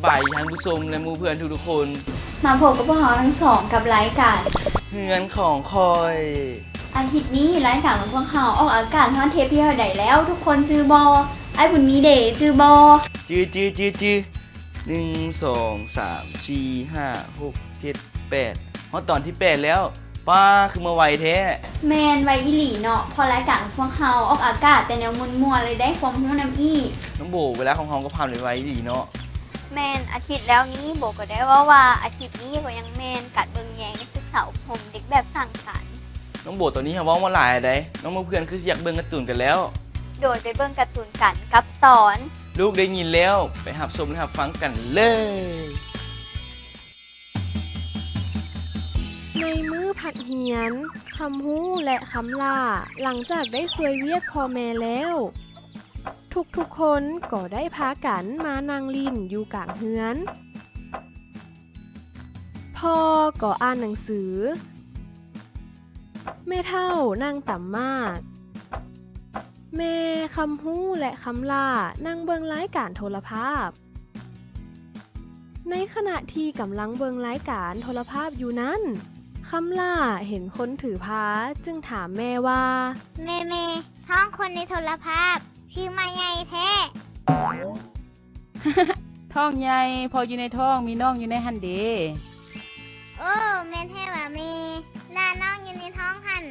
บายท่านผู้ชมและหมู่เพื่อนทุกๆคนมาพบกับพวกเราทั้งสองกับรายการเฮือนของคอยอาทิตย์นี้รายการของพวกเราออกอากาศทอนเทปที่เท่าใดแล้วทุกคนจือบอไอ้บุญมีเดย์จือบอจือ1 2 3 4 5 6 7 8ฮอตตอนที่8แล้วป้าคือมาไวแท้แมนไวอีหลีเนาะพอรายการของพวกเราออกอากาศแต่แนวมัวๆเลยได้ความรู้นำอี้น้องโบเวลาของเฮาก็ผ่านไวดีเนาะแมนอาทิตย์แล้วนี้โบก็ได้ว่าอาทิตย์นี้ก็ยังแมนกัดเบิงแยงในศึกษาผมเด็กแบบสั่งสรรค์น้องโบตอนนี้เฮาเว้ามาหลายได้น้องเพื่อนคืออยากเบิ่งการ์ตูนกันแล้วโดยไปเบิ่งการ์ตูนกันกับตอนลูกได้ยินแล้วไปรับชมและรับฟังกันเลยในมื้อผัดเหียนคำฮู้และคำล่าหลังจากได้ช่วยเวียกพ่อแม่แล้วทุกคนก็ได้พากันมานั่งลิ้นอยู่กลางเฮือนพ่อก็อ่านหนังสือแม่เฒ่านั่งต่ำมากแม่คำฮู้และคำล่านั่งเบิ่งรายการโทรภาพในขณะที่กำลังเบิ่งรายการโทรภาพอยู่นั้นคำล่าเห็นคนถือพาจึงถามแม่ว่าแม่ท้องคนในโทรภาพคือมาใหญ่แท้ ท้องใหญ่พออยู่ในท้องมีน้องอยู่ในหันเดโอ้แม่นแท้ว่าแม่ลาน้องอยู่ในท้องหัน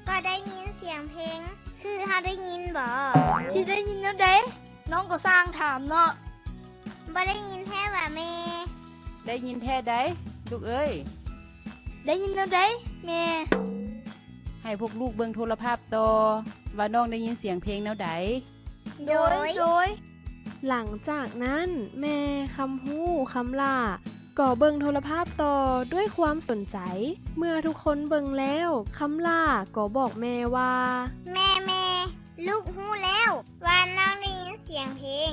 ก็ได้ยินเสียงเพลงคือเฮาได้ยินบ่ที่ได้ยินแล้วเด้น้องก็สร้างถามเนาะบ่ได้ยินแท้ว่าแม่ได้ยินแท้ได้ลูกเอ้ยได้ยินแล้วเด้แม่ให้พวกลูกเบิ่งโทรภาพต่อว่าน้องได้ยินเสียงเพลงแนวใดโดยหลังจากนั้นแม่คำฮู้คำล่าก็เบิ่งโทรภาพต่อด้วยความสนใจเมื่อทุกคนเบิ่งแล้วคำล่าก็บอกแม่ว่าแม่ลูกฮู้แล้วว่าน้องได้ยินเสียงเพลง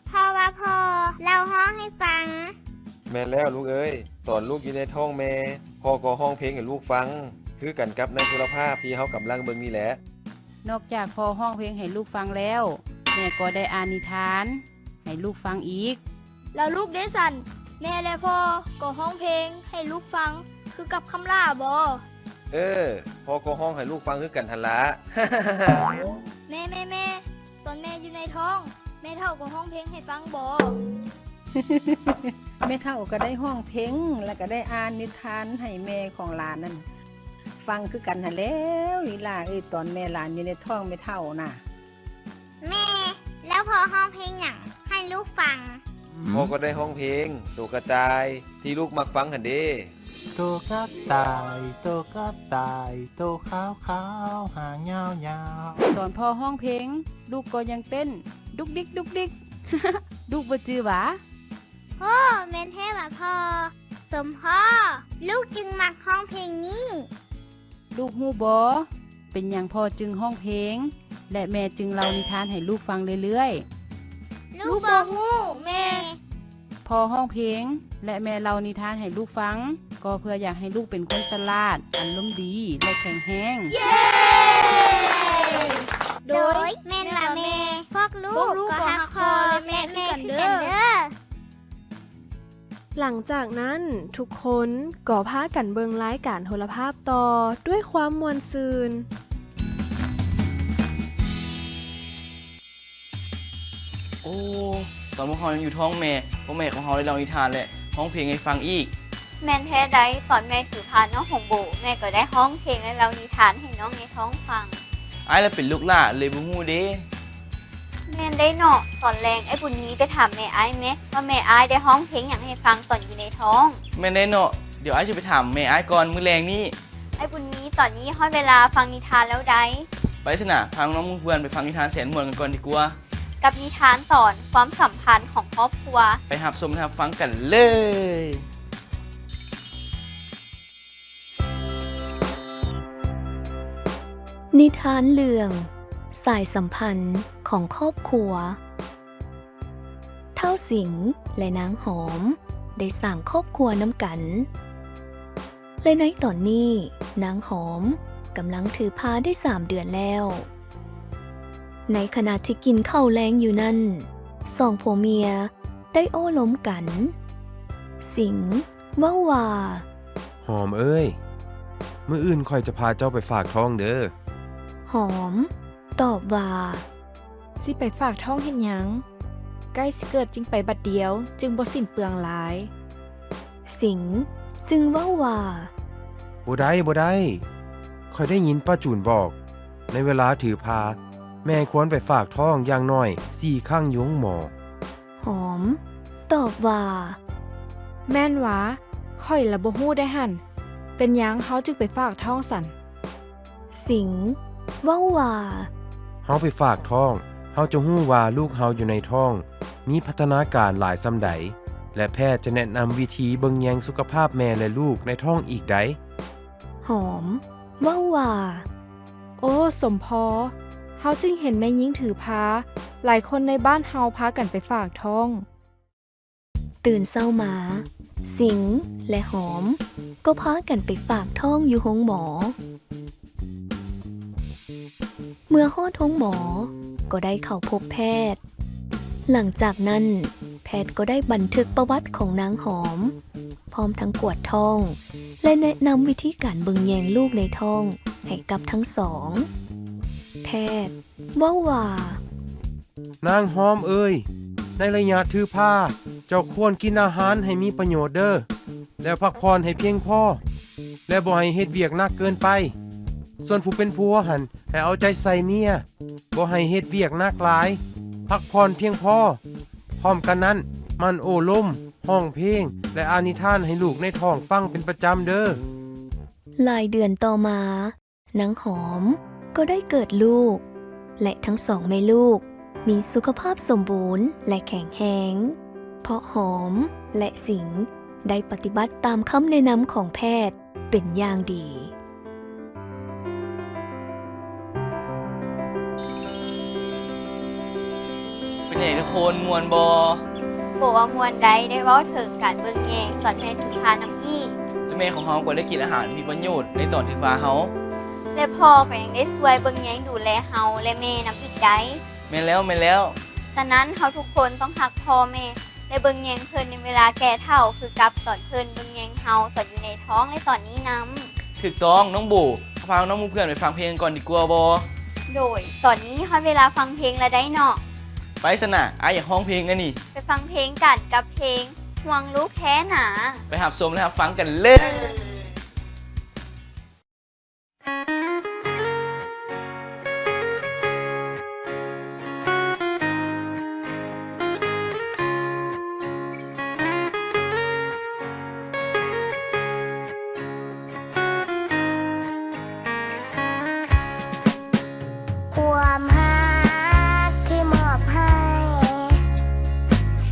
เพราะว่าพ่อเล่าฮ้องให้ฟังแม่แล้วลูกเอ้ยตอนลูกอยู่ในท้องแม่พ่อก็ห้องเพลงให้ลูกฟังคือกันกับในโทรภาพที่เฮากำลังเบิ่งนี่แหละนอกจากพ่อห้องเพลงให้ลูกฟังแล้วแม่ก็ได้อ่านนิทานให้ลูกฟังอีกแล้วลูกได้สั่นแม่และพ่อก็ห้องเพลงให้ลูกฟังคือกับคำล่าบ่พ่อก็ห้องให้ลูกฟังคือกันหั่นล่ะ แม่ตอนแม่อยู่ในท้องแม่เฒ่าก็ห้องเพลงให้ฟังบ่ แม่เฒ่าก็ได้ห้องเพลงแล้วก็ได้อ่านนิทานให้แม่ของหลานนั่นฟังคือกันหั่นแล้วลีลาตอนแม่หลานอยู่ในท้องแม่เฒ่าน่ะแม่แล้วพ่อห้องเพลงหยังให้ลูกฟังพ่อก็ได้ห้องเพลงตัวกระจายที่ลูกมักฟังหั่นเด้ตัวกระต่ายตัวกระต่ายตัวขาวขาวหางยาวยาวตอนพ่อห้องเพลงลูกก็ยังเต้นดุกดิก ลูกบ่จื้อหวาโอ้แม่นแท้ว่าพ่อสมพ่อลูกจึงมักห้องเพลงนี้ลูกฮู้บ่เป็นหยังพ่อจึงห้องเพลงและแม่จึงเล่านิทานให้ลูกฟังเรื่อยๆลูกบ่ฮู้แม่พ่อห้องเพลงและแม่เล่านิทานให้ลูกฟังก็เพื่ออยากให้ลูกเป็นคนฉลาดอารมณ์ดีและแข็งแรงเย้โดยแม่นว่าแม่พวกลูกก็ฮักพ่อและแม่คือกันเด้อหลังจากนั้นทุกคนก็พากันเบิ่งรายการโทรภาพต่อด้วยความม่วนซื่นโอ้ตอนพวกเรายังอยู่ท้องแม่พ่อแม่ของเราได้เล่านิทานและร้องเพลงให้ฟังอีกแม่นแท้ได้ตอนแม่ถือพานน้องของโบแม่ก็ได้ร้องเพลงและเล่านิทานให้น้องในท้องฟังไอ้แล้วเป็นลูกหล่าเลยบ่ฮู้เด้แม่นได้เนาะตอนแรงไอ้บุญนี้ไปถามแม่ไอ้แม่ว่าแม่ไอ้ได้ร้องเพลงอย่างให้ฟังตอนอยู่ในท้องแม่นได้เนาะเดี๋ยวไอ้จะไปถามแม่ไอ้ก่อนมื้อแรงนี้ไอ้บุญนี้ตอนนี้ฮอดเวลาฟังนิทานแล้วได้ไปสินะพาน้องเพื่อนไปฟังนิทานแสนม่วนกันก่อนดีกว่ากับนิทานสอนความสัมพันธ์ของครอบครัวไปรับชมและรับฟังกันเลยนิทานเรื่องสายสัมพันธ์ของครอบครัวเฒ่าสิงห์และนางหอมได้สร้างครอบครัวนำกันและในตอนนี้นางหอมกำลังถือพาได้3 เดือนแล้วในขณะที่กินข้าวแลงอยู่นั้นสองผัวเมียได้โอ้ล้มกัน สิงห์ว่าว่า หอมเอ้ย มื้ออื่นข่อยจะพาเจ้าไปฝากท้องเด้อ หอม ตอบว่า สิไปฝากท้องเห็นหยัง ใกล้สิเกิดจึงไปบัดเดียว จึงบ่สิ้นเปลืองหลาย สิงห์จึงว่าว่า บ่ได้บ่ได้ข่อยได้ยินป้าจูนบอก ในเวลาถือพา แม่ควรไปฝากท้องอย่างน้อย4 ครั้งอยู่ห้องหมอ หอม ตอบว่า แม่นหวะค่อยละบ่ฮู้ได้หั่น เป็นหยังเฮาจึงไปฝากท้องสัน สิงห์ว่าว่า เฮาไปฝากท้อง เฮาจะฮู้ว่าลูกเฮาอยู่ในท้อง มีพัฒนาการหลายส่ำใด และแพทย์จะแนะนำวิธีเบิ่งแยงสุขภาพแม่และลูกในท้องอีกใด หอม ว่าว่า โอ้สมพอเฮาจึงเห็นแม่หญิงถือพา หลายคนในบ้านเฮาพากันไปฝากท้อง ตื่นเศร้ามา สิงห์และหอม ก็พากันไปฝากท้องอยู่ห้องหมอ เมื่อฮอดห้องหมอ ก็ได้เข้าพบแพทย์ หลังจากนั้น แพทย์ก็ได้บันทึกประวัติของนางหอม พร้อมทั้งกวดท้อง และแนะนำวิธีการเบิ่งแยงลูกในท้องให้กับทั้งสอง แพทย์ว่าว่า นางหอมเอ้ย ในระยะถือผ้า เจ้าควรกินอาหารให้มีประโยชน์เด้อ แล้วพักผ่อนให้เพียงพอ และบ่ให้เฮ็ดเวียกหนักเกินไป ส่วนผู้เป็นผัวหันให้เอาใจใส่เมีย บ่ให้เฮ็ดเวียกหนักหลาย พักผ่อนเพียงพอ พร้อมกันนั้น มันโอ้ลม ห้องเพลง และอานิทานให้ลูกในท้องฟังเป็นประจำเด้อ หลายเดือนต่อมา นางหอมก็ได้เกิดลูก และทั้งสองแม่ลูกมีสุขภาพสมบูรณ์และแข็งแรงเพราะหอมและสิงห์ได้ปฏิบัติตามคำแนะนำของแพทย์เป็นอย่างดี เป็นไงทุกคนมวนบอ บอกว่ามวนใดได้เว้าถึงการเบิ่งแยงตอนแม่ถือพาน้ำอี้ และแม่ของเฮาก็ได้กินอาหารมีประโยชน์ในตอนที่ฟ้าเฮา และพ่อก็ยังได้ช่วยเบิ่งแยงดูแลเฮาและแม่น้ำอีกได้ แม่นแล้วแม่นแล้ว ฉะนั้นเฮาทุกคนต้องรักพ่อแม่และเบิ่งแยงเพิ่นในเวลาแก่เฒ่าคือกับตอนเพิ่นเบิ่งแยงเฮาตอนอยู่ในท้องและตอนนี้นำ ถูกต้องน้องโบพาน้องหมูเพื่อนไปฟังเพลงก่อนดีกว่าบอ โดยตอนนี้ฮอดเวลาฟังเพลงแล้วได้เนาะ ไปสนะอ้ายอยากห้องเพลงกันนี่ ไปฟังเพลงกันกับเพลงห่วงลูกแท้หนา ไปหับชมและหับฟังกันเลย ความรักที่มอบให้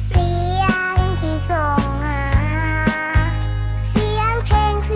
เสียงที่ส่งหา เสียงเพลงที่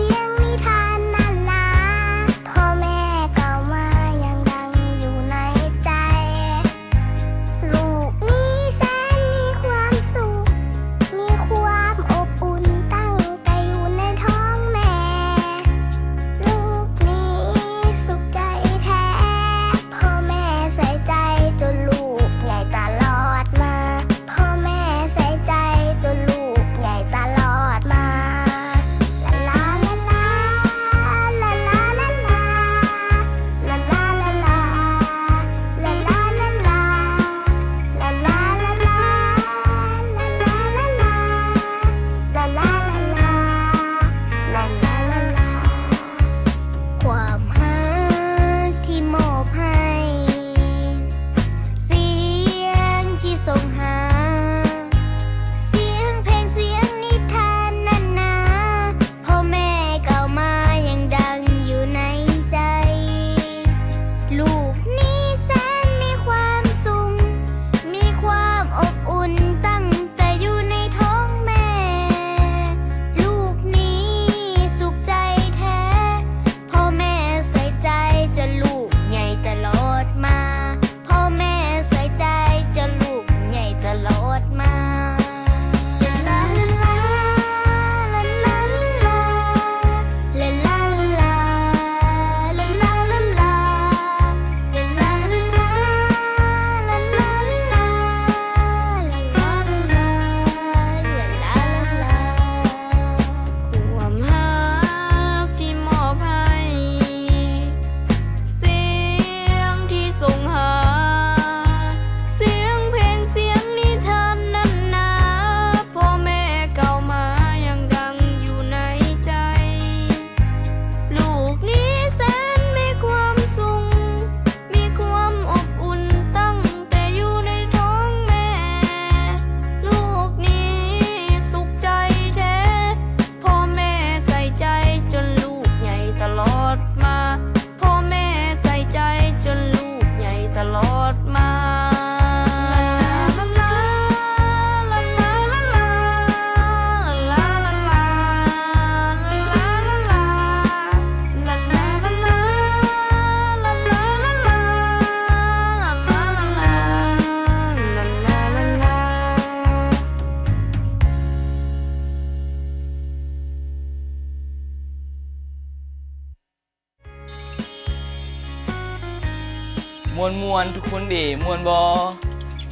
มวนทุกคนเดมวนบอ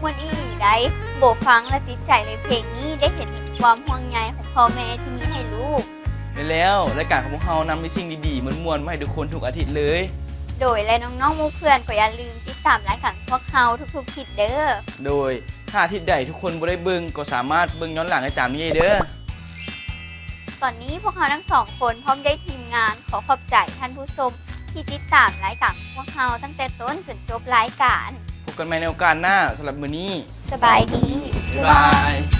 มวนอีหลีได้โบฟังและติดใจในเพลงนี้ได้เห็นถึงความห่วงใยของพ่อแม่ที่มีให้ลูก ไปแล้วรายการของพวกเรานำมีสิ่งดีๆมวนๆมาให้ทุกคนทุกอาทิตย์เลย โดยและน้องๆหมู่เพื่อนก็อย่าลืมติดตามรายการพวกเราทุกๆทิศเด้อ โดยถ้าอาทิตย์ใดทุกคนบ่ได้เบิ่งก็สามารถเบิ่งย้อนหลังได้ตามนี้เด้อ ตอนนี้พวกเราทั้งสองคนพร้อมได้ทีมงานขอขอบใจท่านผู้ชมที่ติดตามรายการพวกเราตั้งแต่ต้นจนจบรายการ พบกันใหม่ในโอกาสหน้าสำหรับมื้อนี้ สบายดี บ๊ายบาย